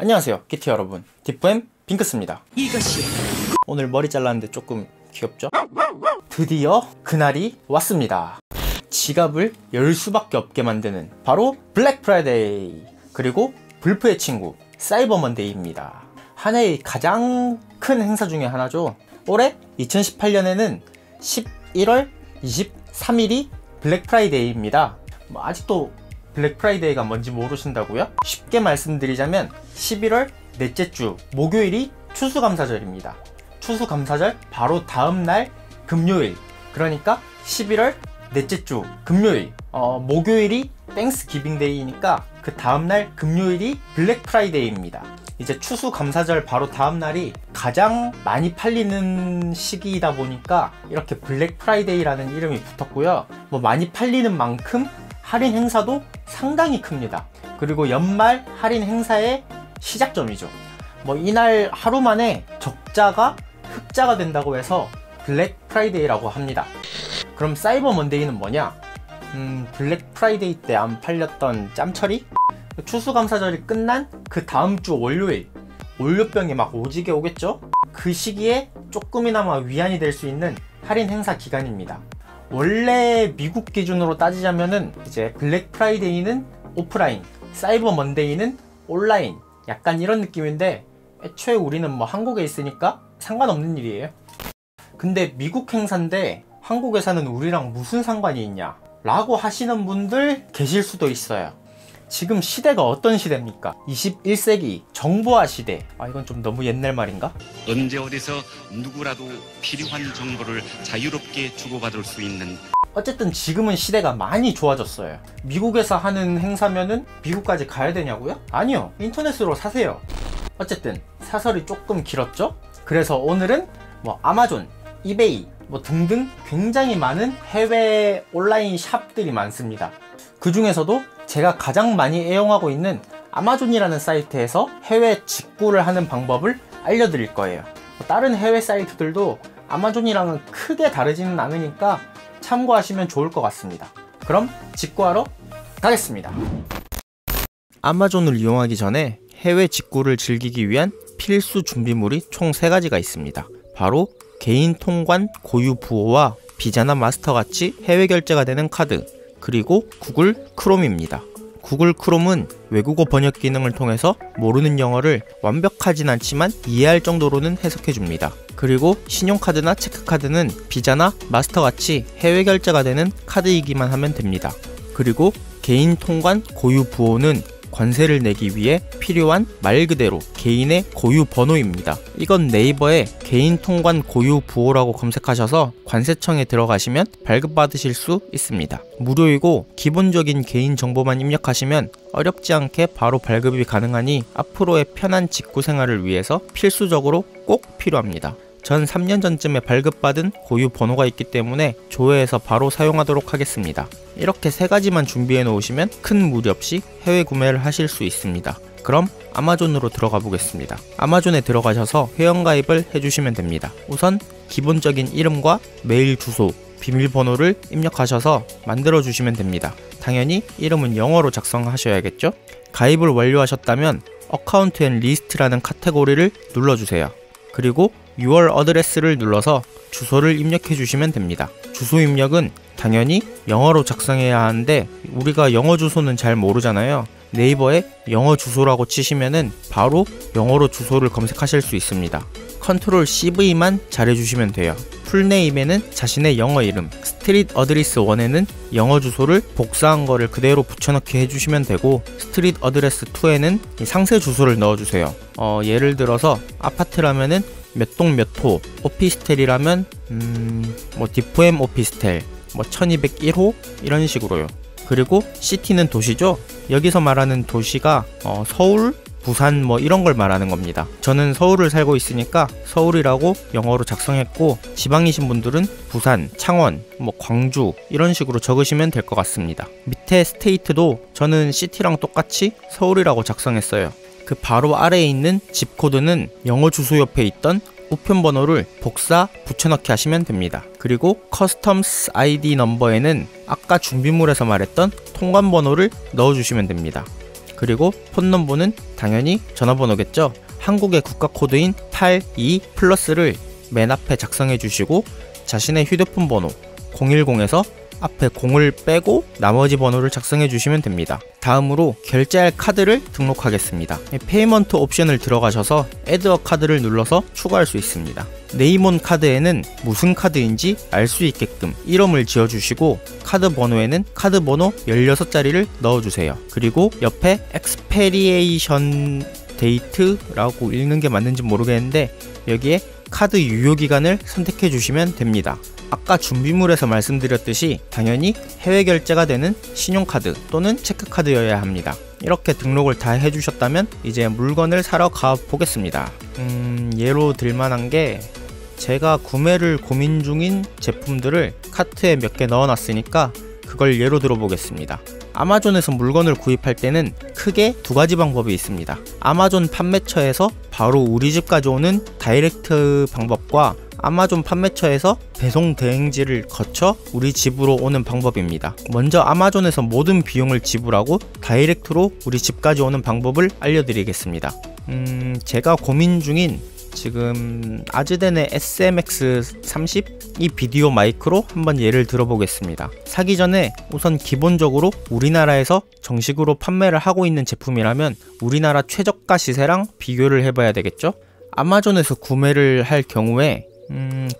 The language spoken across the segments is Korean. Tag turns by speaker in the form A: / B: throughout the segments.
A: 안녕하세요 키티 여러분, 디프엠 빙크스입니다. 오늘 머리 잘랐는데 조금 귀엽죠? 드디어 그날이 왔습니다. 지갑을 열 수밖에 없게 만드는 바로 블랙 프라이데이, 그리고 불프의 친구 사이버 먼데이입니다. 한 해의 가장 큰 행사 중에 하나죠. 올해 2018년에는 11월 23일이 블랙 프라이데이입니다. 아직도 블랙 프라이데이가 뭔지 모르신다고요? 쉽게 말씀드리자면 11월 넷째 주 목요일이 추수감사절입니다. 추수감사절 바로 다음날 금요일, 그러니까 11월 넷째 주 금요일, 목요일이 땡스기빙데이니까 그 다음날 금요일이 블랙 프라이데이입니다. 이제 추수감사절 바로 다음날이 가장 많이 팔리는 시기이다 보니까 이렇게 블랙 프라이데이라는 이름이 붙었고요. 많이 팔리는 만큼 할인 행사도 상당히 큽니다. 그리고 연말 할인 행사의 시작점이죠. 이날 하루 만에 적자가 흑자가 된다고 해서 블랙 프라이데이라고 합니다. 그럼 사이버 먼데이는 뭐냐? 블랙 프라이데이 때 안 팔렸던 짬처리? 추수감사절이 끝난 그 다음 주 월요일, 월요병이 막 오지게 오겠죠? 그 시기에 조금이나마 위안이 될 수 있는 할인 행사 기간입니다. 원래 미국 기준으로 따지자면은 이제 블랙 프라이데이는 오프라인, 사이버 먼데이는 온라인, 약간 이런 느낌인데 애초에 우리는 한국에 있으니까 상관없는 일이에요. 근데 미국 행사인데 한국에 사는 우리랑 무슨 상관이 있냐 라고 하시는 분들 계실 수도 있어요. 지금 시대가 어떤 시대입니까? 21세기 정보화 시대. 이건 좀 너무 옛날 말인가?
B: 언제 어디서 누구라도 필요한 정보를 자유롭게 주고받을 수 있는,
A: 어쨌든 지금은 시대가 많이 좋아졌어요. 미국에서 하는 행사면은 미국까지 가야 되냐고요? 아니요, 인터넷으로 사세요. 어쨌든 사설이 조금 길었죠? 그래서 오늘은 아마존, 이베이 등등 굉장히 많은 해외 온라인 샵들이 많습니다. 그 중에서도 제가 가장 많이 애용하고 있는 아마존이라는 사이트에서 해외 직구를 하는 방법을 알려드릴 거예요. 다른 해외 사이트들도 아마존이랑은 크게 다르지는 않으니까 참고하시면 좋을 것 같습니다. 그럼 직구하러 가겠습니다. 아마존을 이용하기 전에 해외 직구를 즐기기 위한 필수 준비물이 총 3가지가 있습니다. 바로 개인 통관 고유 부호와 비자나 마스터같이 해외 결제가 되는 카드, 그리고 구글 크롬입니다. 구글 크롬은 외국어 번역 기능을 통해서 모르는 영어를 완벽하진 않지만 이해할 정도로는 해석해줍니다. 그리고 신용카드나 체크카드는 비자나 마스터같이 해외 결제가 되는 카드이기만 하면 됩니다. 그리고 개인 통관 고유 부호는 관세를 내기 위해 필요한 말 그대로 개인의 고유 번호입니다. 이건 네이버에 개인 통관 고유 부호라고 검색하셔서 관세청에 들어가시면 발급받으실 수 있습니다. 무료이고 기본적인 개인 정보만 입력하시면 어렵지 않게 바로 발급이 가능하니 앞으로의 편한 직구 생활을 위해서 필수적으로 꼭 필요합니다. 전 3년 전쯤에 발급받은 고유 번호가 있기 때문에 조회해서 바로 사용하도록 하겠습니다. 이렇게 3가지만 준비해 놓으시면 큰 무리 없이 해외 구매를 하실 수 있습니다. 그럼 아마존으로 들어가 보겠습니다. 아마존에 들어가셔서 회원가입을 해주시면 됩니다. 우선 기본적인 이름과 메일 주소, 비밀번호를 입력하셔서 만들어 주시면 됩니다. 당연히 이름은 영어로 작성하셔야겠죠? 가입을 완료하셨다면 어카운트 앤 리스트라는 카테고리를 눌러주세요. 그리고 Your Address를 눌러서 주소를 입력해 주시면 됩니다. 주소 입력은 당연히 영어로 작성해야 하는데 우리가 영어 주소는 잘 모르잖아요. 네이버에 영어 주소라고 치시면은 바로 영어로 주소를 검색하실 수 있습니다. 컨트롤 CV만 잘해주시면 돼요. 풀네임에는 자신의 영어 이름, 스트릿 어드레스 1에는 영어 주소를 복사한 거를 그대로 붙여넣기 해주시면 되고, 스트릿 어드레스 2에는 상세 주소를 넣어주세요. 예를 들어서 아파트라면은 몇 동 몇 호, 오피스텔이라면 디프엠 오피스텔 1201호 이런 식으로요. 그리고 시티는 도시죠. 여기서 말하는 도시가 서울, 부산 이런 걸 말하는 겁니다. 저는 서울을 살고 있으니까 서울이라고 영어로 작성했고, 지방이신 분들은 부산, 창원, 광주 이런 식으로 적으시면 될 것 같습니다. 밑에 스테이트도 저는 시티랑 똑같이 서울이라고 작성했어요. 그 바로 아래에 있는 집 코드는 영어 주소 옆에 있던 우편번호를 복사 붙여넣기 하시면 됩니다. 그리고 커스텀스 아이디 넘버에는 아까 준비물에서 말했던 통관번호를 넣어주시면 됩니다. 그리고 폰 넘버는 당연히 전화번호겠죠. 한국의 국가 코드인 82+를 맨 앞에 작성해 주시고 자신의 휴대폰 번호 010에서 앞에 0을 빼고 나머지 번호를 작성해 주시면 됩니다. 다음으로 결제할 카드를 등록하겠습니다. 페이먼트 옵션을 들어가셔서 애드 어 카드를 눌러서 추가할 수 있습니다. 네임온 카드에는 무슨 카드인지 알 수 있게끔 이름을 지어주시고 카드 번호에는 카드 번호 16자리를 넣어주세요. 그리고 옆에 expiration date라고 읽는 게 맞는지 모르겠는데 여기에 카드 유효기간을 선택해 주시면 됩니다. 아까 준비물에서 말씀드렸듯이 당연히 해외 결제가 되는 신용카드 또는 체크카드여야 합니다. 이렇게 등록을 다 해주셨다면 이제 물건을 사러 가보겠습니다. 예로 들만한 게 제가 구매를 고민 중인 제품들을 카트에 몇 개 넣어놨으니까 그걸 예로 들어보겠습니다. 아마존에서 물건을 구입할 때는 크게 두 가지 방법이 있습니다. 아마존 판매처에서 바로 우리 집까지 오는 다이렉트 방법과 아마존 판매처에서 배송 대행지를 거쳐 우리 집으로 오는 방법입니다. 먼저 아마존에서 모든 비용을 지불하고 다이렉트로 우리 집까지 오는 방법을 알려드리겠습니다. 제가 고민 중인 지금 아즈덴의 SMX30 이 비디오 마이크로 한번 예를 들어보겠습니다. 사기 전에 우선 기본적으로 우리나라에서 정식으로 판매를 하고 있는 제품이라면 우리나라 최저가 시세랑 비교를 해봐야 되겠죠? 아마존에서 구매를 할 경우에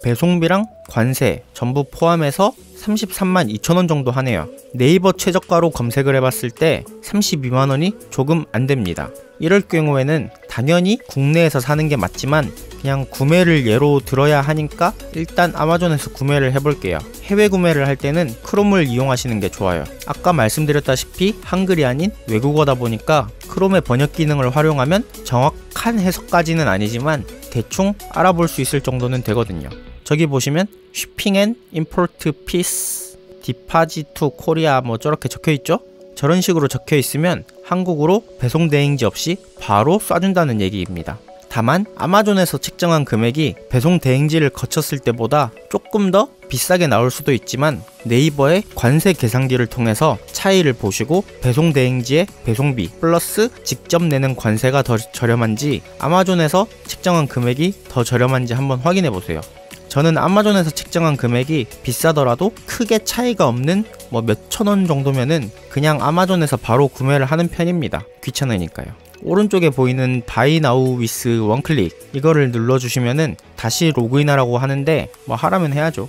A: 배송비랑 관세 전부 포함해서 332,000원 정도 하네요. 네이버 최저가로 검색을 해봤을 때 32만원이 조금 안됩니다. 이럴 경우에는 당연히 국내에서 사는 게 맞지만 그냥 구매를 예로 들어야 하니까 일단 아마존에서 구매를 해볼게요. 해외 구매를 할 때는 크롬을 이용하시는 게 좋아요. 아까 말씀드렸다시피 한글이 아닌 외국어다 보니까 크롬의 번역 기능을 활용하면 정확한 해석까지는 아니지만 대충 알아볼 수 있을 정도는 되거든요. 저기 보시면 Shipping and Import Fees Deposit to Korea 뭐 저렇게 적혀있죠? 저런 식으로 적혀 있으면 한국으로 배송 대행지 없이 바로 쏴준다는 얘기입니다. 다만 아마존에서 책정한 금액이 배송 대행지를 거쳤을 때보다 조금 더 비싸게 나올 수도 있지만 네이버의 관세 계산기를 통해서 차이를 보시고 배송 대행지의 배송비 플러스 직접 내는 관세가 더 저렴한지 아마존에서 책정한 금액이 더 저렴한지 한번 확인해 보세요. 저는 아마존에서 책정한 금액이 비싸더라도 크게 차이가 없는 뭐 몇천원 정도면은 그냥 아마존에서 바로 구매를 하는 편입니다. 귀찮으니까요. 오른쪽에 보이는 Buy Now with One Click 이거를 눌러주시면은 다시 로그인하라고 하는데 뭐 하라면 해야죠.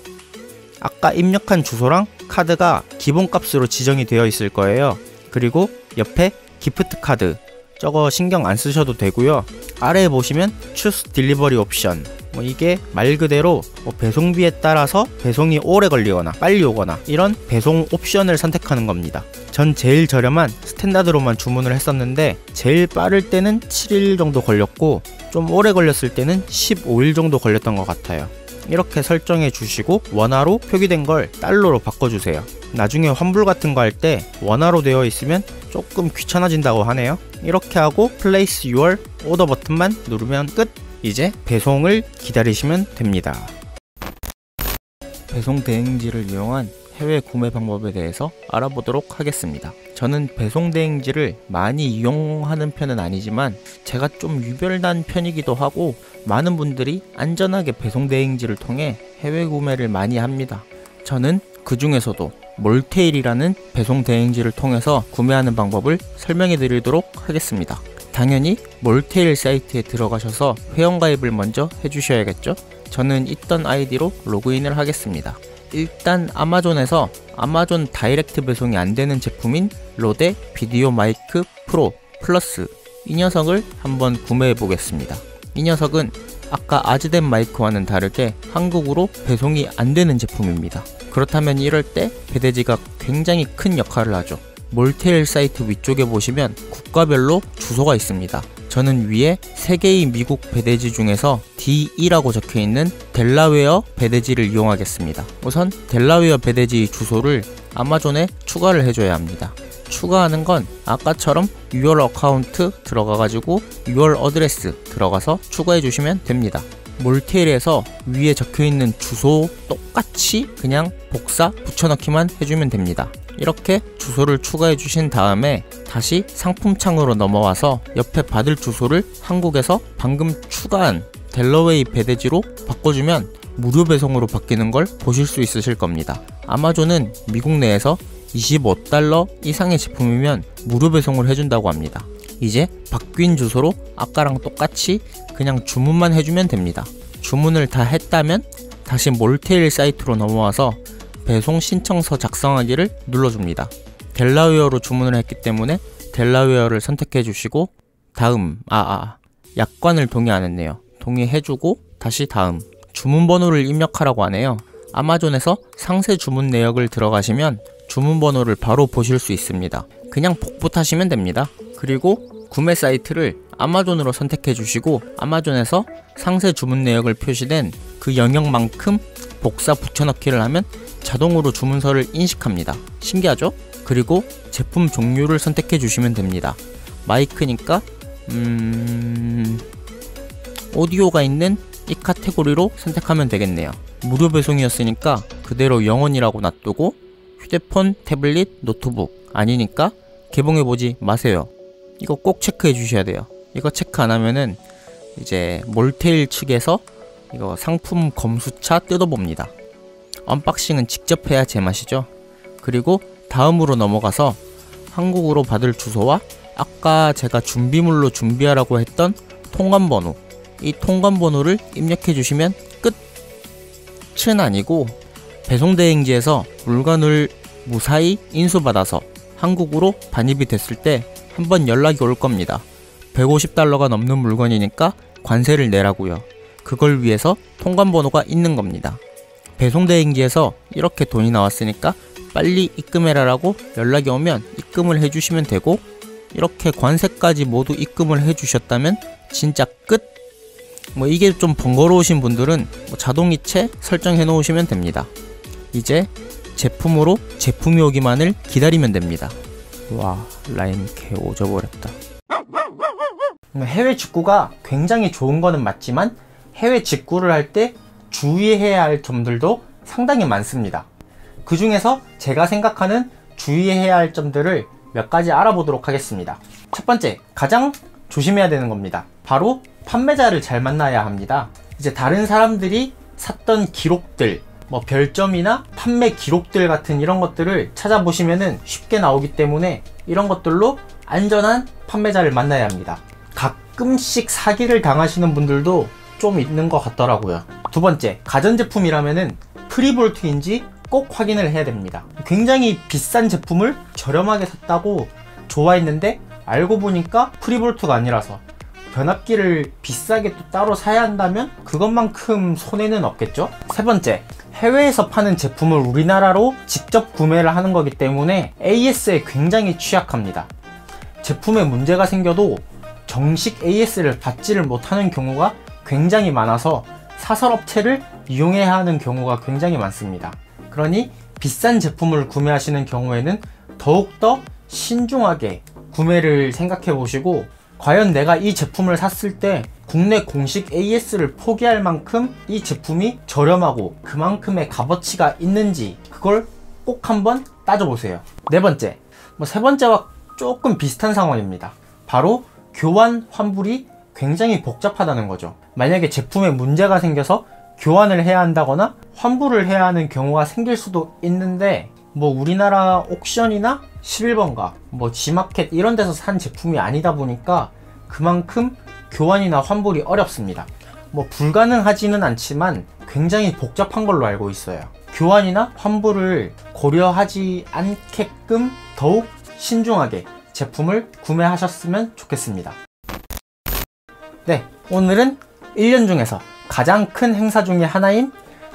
A: 아까 입력한 주소랑 카드가 기본값으로 지정이 되어 있을 거예요. 그리고 옆에 기프트 카드 저거 신경 안 쓰셔도 되고요. 아래에 보시면 Choose Delivery Option 뭐 이게 말 그대로 뭐 배송비에 따라서 배송이 오래 걸리거나 빨리 오거나 이런 배송 옵션을 선택하는 겁니다. 전 제일 저렴한 스탠다드로만 주문을 했었는데 제일 빠를 때는 7일 정도 걸렸고 좀 오래 걸렸을 때는 15일 정도 걸렸던 것 같아요. 이렇게 설정해 주시고 원화로 표기된 걸 달러로 바꿔주세요. 나중에 환불 같은 거 할 때 원화로 되어 있으면 조금 귀찮아진다고 하네요. 이렇게 하고 Place Your Order 버튼만 누르면 끝! 이제 배송을 기다리시면 됩니다. 배송 대행지를 이용한 해외 구매 방법에 대해서 알아보도록 하겠습니다. 저는 배송 대행지를 많이 이용하는 편은 아니지만 제가 좀 유별난 편이기도 하고 많은 분들이 안전하게 배송 대행지를 통해 해외 구매를 많이 합니다. 저는 그 중에서도 몰테일이라는 배송 대행지를 통해서 구매하는 방법을 설명해 드리도록 하겠습니다. 당연히 몰테일 사이트에 들어가셔서 회원가입을 먼저 해주셔야겠죠? 저는 있던 아이디로 로그인을 하겠습니다. 일단 아마존에서 아마존 다이렉트 배송이 안되는 제품인 로데 비디오 마이크 프로 플러스 이 녀석을 한번 구매해 보겠습니다. 이 녀석은 아까 아즈덴 마이크와는 다르게 한국으로 배송이 안되는 제품입니다. 그렇다면 이럴 때 배대지가 굉장히 큰 역할을 하죠. 몰테일 사이트 위쪽에 보시면 국가별로 주소가 있습니다. 저는 위에 3개의 미국 배대지 중에서 D2라고 적혀있는 델라웨어 배대지를 이용하겠습니다. 우선 델라웨어 배대지 주소를 아마존에 추가를 해줘야 합니다. 추가하는 건 아까처럼 Your Account 들어가가지고 Your Address 들어가서 추가해 주시면 됩니다. 몰테일에서 위에 적혀있는 주소 똑같이 그냥 복사 붙여넣기만 해주면 됩니다.
C: 이렇게 주소를 추가해 주신 다음에 다시 상품 창으로 넘어와서 옆에 받을 주소를 한국에서 방금 추가한 델러웨이 배대지로 바꿔주면 무료 배송으로 바뀌는 걸 보실 수 있으실 겁니다. 아마존은 미국 내에서 $25 이상의 제품이면 무료 배송을 해준다고 합니다. 이제 바뀐 주소로 아까랑 똑같이 그냥 주문만 해주면 됩니다. 주문을 다 했다면 다시 몰테일 사이트로 넘어와서 배송 신청서 작성하기를 눌러줍니다. 델라웨어로 주문을 했기 때문에 델라웨어를 선택해 주시고 다음 약관을 동의 안 했네요. 동의해주고 다시 다음 주문 번호를 입력하라고 하네요. 아마존에서 상세 주문 내역을 들어가시면 주문 번호를 바로 보실 수 있습니다. 그냥 복붙하시면 됩니다. 그리고 구매 사이트를 아마존으로 선택해 주시고 아마존에서 상세 주문 내역을 표시된 그 영역만큼 복사 붙여넣기를 하면 자동으로 주문서를 인식합니다. 신기하죠? 그리고 제품 종류를 선택해 주시면 됩니다. 마이크니까 오디오가 있는 이 카테고리로 선택하면 되겠네요. 무료 배송이었으니까 그대로 영원이라고 놔두고 휴대폰, 태블릿, 노트북 아니니까 개봉해보지 마세요. 이거 꼭 체크해 주셔야 돼요. 이거 체크 안 하면은 이제 몰테일 측에서 이거 상품 검수차 뜯어봅니다. 언박싱은 직접 해야 제맛이죠. 그리고 다음으로 넘어가서 한국으로 받을 주소와 아까 제가 준비물로 준비하라고 했던 통관번호, 이 통관번호를 입력해 주시면 끝은 아니고 배송대행지에서 물건을 무사히 인수받아서 한국으로 반입이 됐을 때 한번 연락이 올 겁니다. $150가 넘는 물건이니까 관세를 내라고요. 그걸 위해서 통관번호가 있는 겁니다. 배송대행지에서 이렇게 돈이 나왔으니까 빨리 입금해라라고 연락이 오면 입금을 해주시면 되고, 이렇게 관세까지 모두 입금을 해주셨다면 진짜 끝! 이게 좀 번거로우신 분들은 자동이체 설정해 놓으시면 됩니다. 이제 제품으로 제품이 오기만을 기다리면 됩니다. 와, 라인 개 오져버렸다.
A: 해외 직구가 굉장히 좋은 거는 맞지만 해외 직구를 할 때 주의해야 할 점들도 상당히 많습니다. 그 중에서 제가 생각하는 주의해야 할 점들을 몇 가지 알아보도록 하겠습니다. 첫 번째, 가장 조심해야 되는 겁니다. 바로 판매자를 잘 만나야 합니다. 이제 다른 사람들이 샀던 기록들, 별점이나 판매 기록들 같은 이런 것들을 찾아보시면은 쉽게 나오기 때문에 이런 것들로 안전한 판매자를 만나야 합니다. 가끔씩 사기를 당하시는 분들도 좀 있는 것 같더라고요. 두 번째, 가전제품이라면은 프리볼트인지 꼭 확인을 해야 됩니다. 굉장히 비싼 제품을 저렴하게 샀다고 좋아했는데 알고 보니까 프리볼트가 아니라서 변압기를 비싸게 또 따로 사야 한다면 그것만큼 손해는 없겠죠? 세 번째, 해외에서 파는 제품을 우리나라로 직접 구매를 하는 거기 때문에 AS에 굉장히 취약합니다. 제품에 문제가 생겨도 정식 AS를 받지를 못하는 경우가 굉장히 많아서 사설업체를 이용해야 하는 경우가 굉장히 많습니다. 그러니 비싼 제품을 구매하시는 경우에는 더욱더 신중하게 구매를 생각해 보시고, 과연 내가 이 제품을 샀을 때 국내 공식 AS를 포기할 만큼 이 제품이 저렴하고 그만큼의 값어치가 있는지 그걸 꼭 한번 따져보세요. 네 번째, 세 번째와 조금 비슷한 상황입니다. 바로 교환 환불이 굉장히 복잡하다는 거죠. 만약에 제품에 문제가 생겨서 교환을 해야 한다거나 환불을 해야 하는 경우가 생길 수도 있는데, 우리나라 옥션이나 11번가, G마켓 이런 데서 산 제품이 아니다 보니까 그만큼 교환이나 환불이 어렵습니다. 불가능하지는 않지만 굉장히 복잡한 걸로 알고 있어요. 교환이나 환불을 고려하지 않게끔 더욱 신중하게 제품을 구매하셨으면 좋겠습니다. 네, 오늘은 1년 중에서 가장 큰 행사 중에 하나인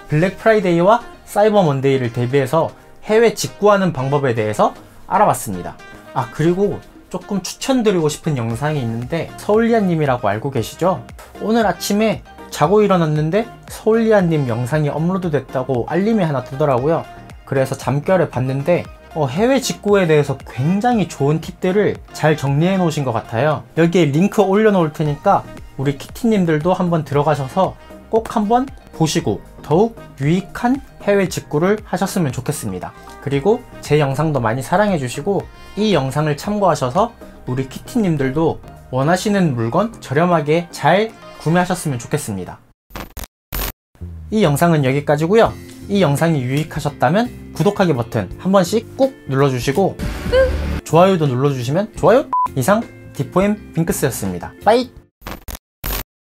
A: 블랙 프라이데이와 사이버 먼데이를 대비해서 해외 직구하는 방법에 대해서 알아봤습니다. 그리고 조금 추천드리고 싶은 영상이 있는데, 서울리아님이라고 알고 계시죠? 오늘 아침에 자고 일어났는데 서울리아님 영상이 업로드 됐다고 알림이 하나 뜨더라고요. 그래서 잠결에 봤는데 해외 직구에 대해서 굉장히 좋은 팁들을 잘 정리해 놓으신 것 같아요. 여기에 링크 올려 놓을 테니까 우리 키티님들도 한번 들어가셔서 꼭 한번 보시고 더욱 유익한 해외 직구를 하셨으면 좋겠습니다. 그리고 제 영상도 많이 사랑해 주시고 이 영상을 참고하셔서 우리 키티님들도 원하시는 물건 저렴하게 잘 구매하셨으면 좋겠습니다. 이 영상은 여기까지고요. 이 영상이 유익하셨다면 구독하기 버튼 한 번씩 꼭 눌러주시고 좋아요도 눌러주시면 좋아요. 이상 D4M 빙크스였습니다. 빠이.